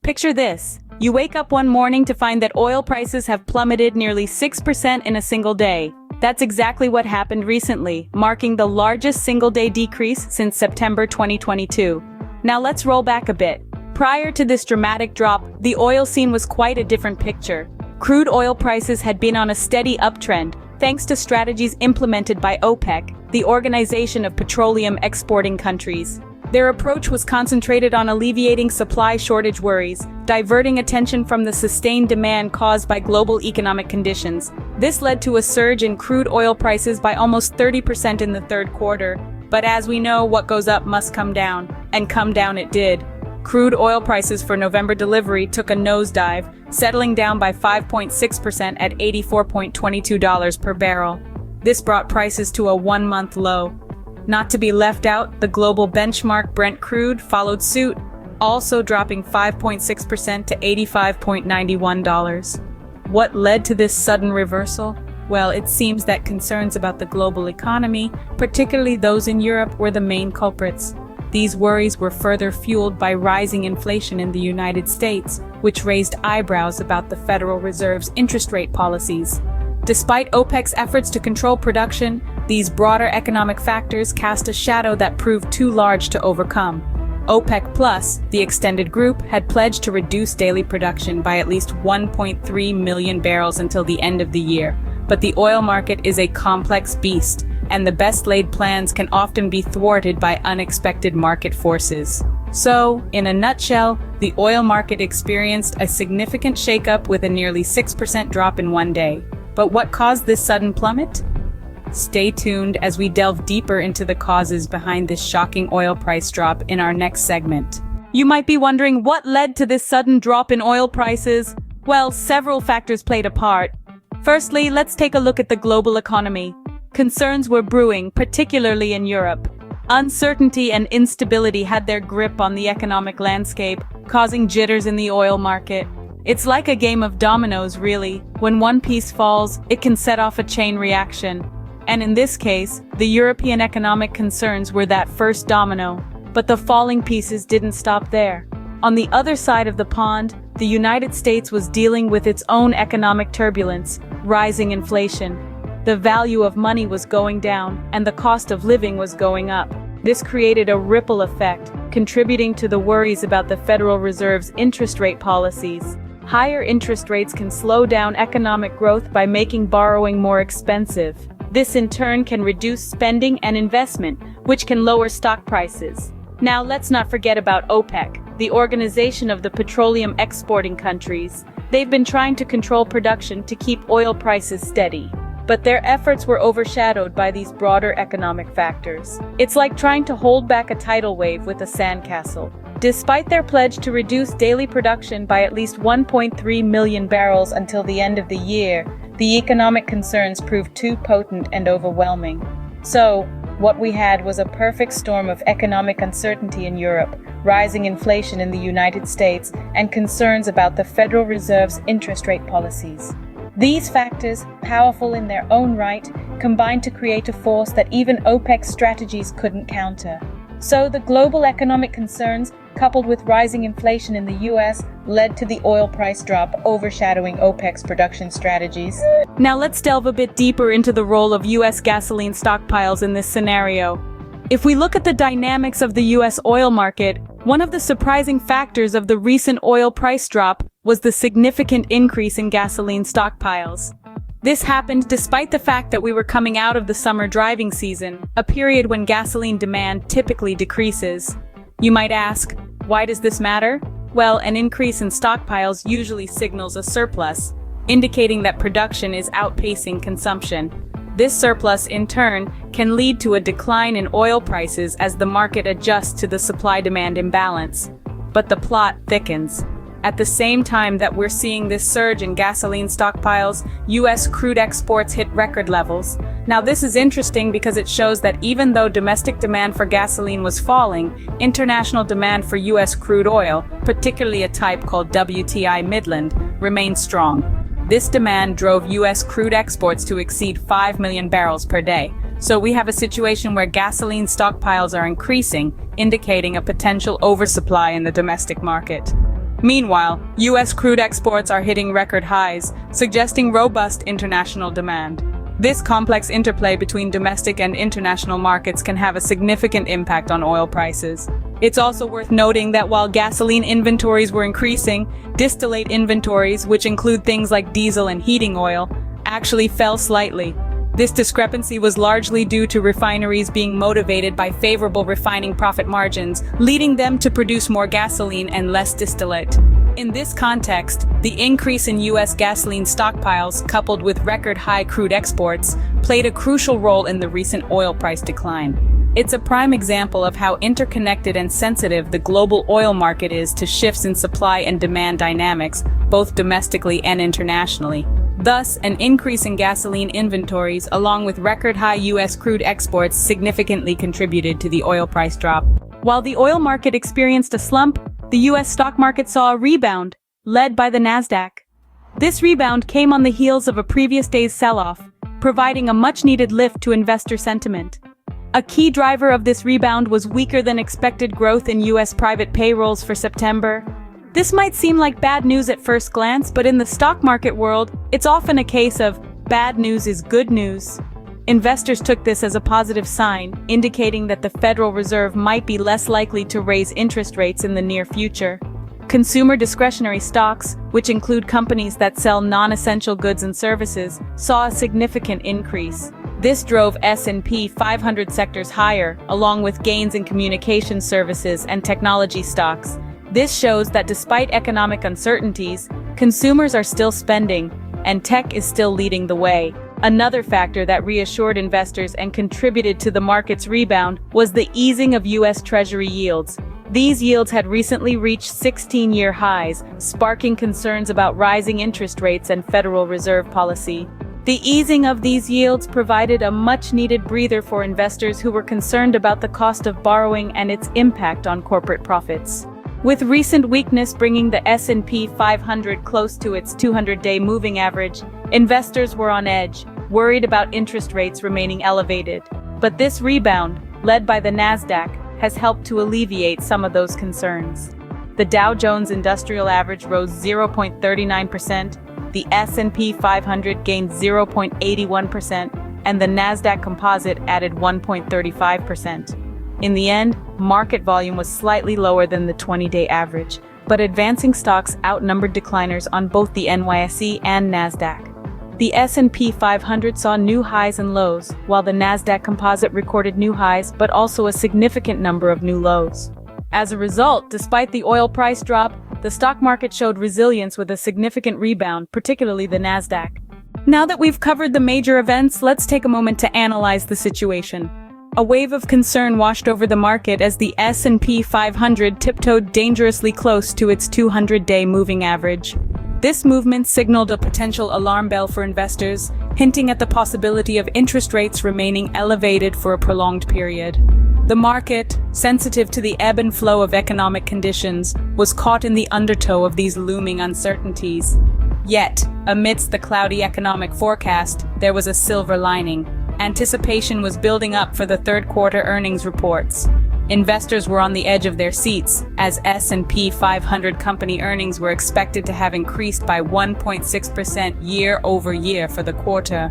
Picture this. You wake up one morning to find that oil prices have plummeted nearly 6% in a single day. That's exactly what happened recently, marking the largest single-day decrease since September 2022. Now let's roll back a bit. Prior to this dramatic drop, the oil scene was quite a different picture. Crude oil prices had been on a steady uptrend, thanks to strategies implemented by OPEC, the Organization of Petroleum Exporting Countries. Their approach was concentrated on alleviating supply shortage worries, diverting attention from the sustained demand caused by global economic conditions. This led to a surge in crude oil prices by almost 30% in the third quarter. But as we know, what goes up must come down, and come down it did. Crude oil prices for November delivery took a nosedive, settling down by 5.6% at $84.22 per barrel. This brought prices to a one-month low. Not to be left out, the global benchmark Brent crude followed suit, also dropping 5.6% to $85.91. What led to this sudden reversal? Well, it seems that concerns about the global economy, particularly those in Europe, were the main culprits. These worries were further fueled by rising inflation in the United States, which raised eyebrows about the Federal Reserve's interest rate policies. Despite OPEC's efforts to control production, these broader economic factors cast a shadow that proved too large to overcome. OPEC Plus, the extended group, had pledged to reduce daily production by at least 1.3 million barrels until the end of the year. But the oil market is a complex beast, and the best-laid plans can often be thwarted by unexpected market forces. So, in a nutshell, the oil market experienced a significant shakeup with a nearly 6% drop in one day. But what caused this sudden plummet? Stay tuned as we delve deeper into the causes behind this shocking oil price drop in our next segment. You might be wondering what led to this sudden drop in oil prices? Well, several factors played a part. Firstly, let's take a look at the global economy. Concerns were brewing, particularly in Europe. Uncertainty and instability had their grip on the economic landscape, causing jitters in the oil market. It's like a game of dominoes, really. When one piece falls, it can set off a chain reaction. And in this case, the European economic concerns were that first domino. But the falling pieces didn't stop there. On the other side of the pond, the United States was dealing with its own economic turbulence, rising inflation. The value of money was going down, and the cost of living was going up. This created a ripple effect, contributing to the worries about the Federal Reserve's interest rate policies. Higher interest rates can slow down economic growth by making borrowing more expensive. This in turn can reduce spending and investment, which can lower stock prices. Now let's not forget about OPEC, the Organization of the Petroleum Exporting Countries. They've been trying to control production to keep oil prices steady. But their efforts were overshadowed by these broader economic factors. It's like trying to hold back a tidal wave with a sandcastle. Despite their pledge to reduce daily production by at least 1.3 million barrels until the end of the year, the economic concerns proved too potent and overwhelming. So, what we had was a perfect storm of economic uncertainty in Europe, rising inflation in the United States, and concerns about the Federal Reserve's interest rate policies. These factors, powerful in their own right, combined to create a force that even OPEC's strategies couldn't counter. So the global economic concerns, coupled with rising inflation in the US, led to the oil price drop, overshadowing OPEC's production strategies. Now let's delve a bit deeper into the role of US gasoline stockpiles in this scenario. If we look at the dynamics of the US oil market, one of the surprising factors of the recent oil price drop was the significant increase in gasoline stockpiles. This happened despite the fact that we were coming out of the summer driving season, a period when gasoline demand typically decreases. You might ask, why does this matter? Well, an increase in stockpiles usually signals a surplus, indicating that production is outpacing consumption. This surplus, in turn, can lead to a decline in oil prices as the market adjusts to the supply-demand imbalance. But the plot thickens. At the same time that we're seeing this surge in gasoline stockpiles, U.S. crude exports hit record levels. Now this is interesting because it shows that even though domestic demand for gasoline was falling, international demand for U.S. crude oil, particularly a type called WTI Midland, remained strong. This demand drove U.S. crude exports to exceed 5 million barrels per day. So we have a situation where gasoline stockpiles are increasing, indicating a potential oversupply in the domestic market. Meanwhile, U.S. crude exports are hitting record highs, suggesting robust international demand. This complex interplay between domestic and international markets can have a significant impact on oil prices. It's also worth noting that while gasoline inventories were increasing, distillate inventories, which include things like diesel and heating oil, actually fell slightly. This discrepancy was largely due to refineries being motivated by favorable refining profit margins, leading them to produce more gasoline and less distillate. In this context, the increase in U.S. gasoline stockpiles, coupled with record-high crude exports, played a crucial role in the recent oil price decline. It's a prime example of how interconnected and sensitive the global oil market is to shifts in supply and demand dynamics, both domestically and internationally. Thus, an increase in gasoline inventories, along with record-high U.S. crude exports, significantly contributed to the oil price drop. While the oil market experienced a slump, the U.S. stock market saw a rebound, led by the Nasdaq. This rebound came on the heels of a previous day's sell-off, providing a much-needed lift to investor sentiment. A key driver of this rebound was weaker-than-expected growth in U.S. private payrolls for September. This might seem like bad news at first glance, but in the stock market world, it's often a case of bad news is good news. Investors took this as a positive sign, indicating that the Federal Reserve might be less likely to raise interest rates in the near future. Consumer discretionary stocks, which include companies that sell non-essential goods and services, saw a significant increase. This drove S&P 500 sectors higher, along with gains in communication services and technology stocks. This shows that despite economic uncertainties, consumers are still spending, and tech is still leading the way. Another factor that reassured investors and contributed to the market's rebound was the easing of U.S. Treasury yields. These yields had recently reached 16-year highs, sparking concerns about rising interest rates and Federal Reserve policy. The easing of these yields provided a much-needed breather for investors who were concerned about the cost of borrowing and its impact on corporate profits. With recent weakness bringing the S&P 500 close to its 200-day moving average, investors were on edge, worried about interest rates remaining elevated. But this rebound, led by the Nasdaq, has helped to alleviate some of those concerns. The Dow Jones Industrial Average rose 0.39%, the S&P 500 gained 0.81%, and the Nasdaq Composite added 1.35%. In the end, market volume was slightly lower than the 20-day average, but advancing stocks outnumbered decliners on both the NYSE and Nasdaq. The S&P 500 saw new highs and lows, while the Nasdaq Composite recorded new highs but also a significant number of new lows. As a result, despite the oil price drop, the stock market showed resilience with a significant rebound, particularly the Nasdaq. Now that we've covered the major events, let's take a moment to analyze the situation. A wave of concern washed over the market as the S&P 500 tiptoed dangerously close to its 200-day moving average. This movement signaled a potential alarm bell for investors, hinting at the possibility of interest rates remaining elevated for a prolonged period. The market, sensitive to the ebb and flow of economic conditions, was caught in the undertow of these looming uncertainties. Yet, amidst the cloudy economic forecast, there was a silver lining. Anticipation was building up for the third-quarter earnings reports. Investors were on the edge of their seats, as S&P 500 company earnings were expected to have increased by 1.6% year-over-year for the quarter.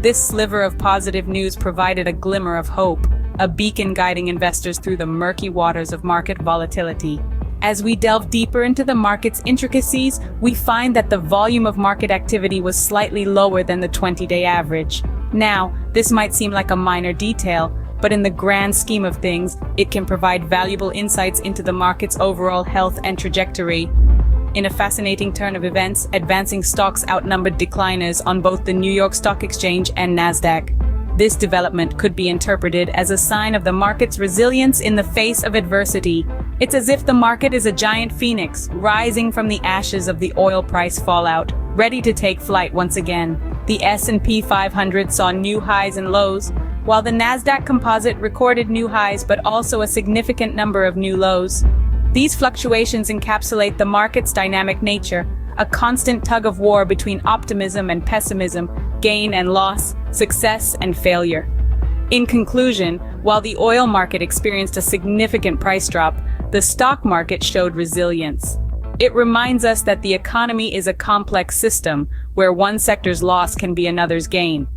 This sliver of positive news provided a glimmer of hope, a beacon guiding investors through the murky waters of market volatility. As we delve deeper into the market's intricacies, we find that the volume of market activity was slightly lower than the 20-day average. Now, this might seem like a minor detail, but in the grand scheme of things, it can provide valuable insights into the market's overall health and trajectory. In a fascinating turn of events, advancing stocks outnumbered decliners on both the New York Stock Exchange and Nasdaq. This development could be interpreted as a sign of the market's resilience in the face of adversity. It's as if the market is a giant phoenix, rising from the ashes of the oil price fallout, ready to take flight once again. The S&P 500 saw new highs and lows, while the Nasdaq Composite recorded new highs but also a significant number of new lows. These fluctuations encapsulate the market's dynamic nature, a constant tug-of-war between optimism and pessimism, gain and loss, success and failure. In conclusion, while the oil market experienced a significant price drop, the stock market showed resilience. It reminds us that the economy is a complex system where one sector's loss can be another's gain.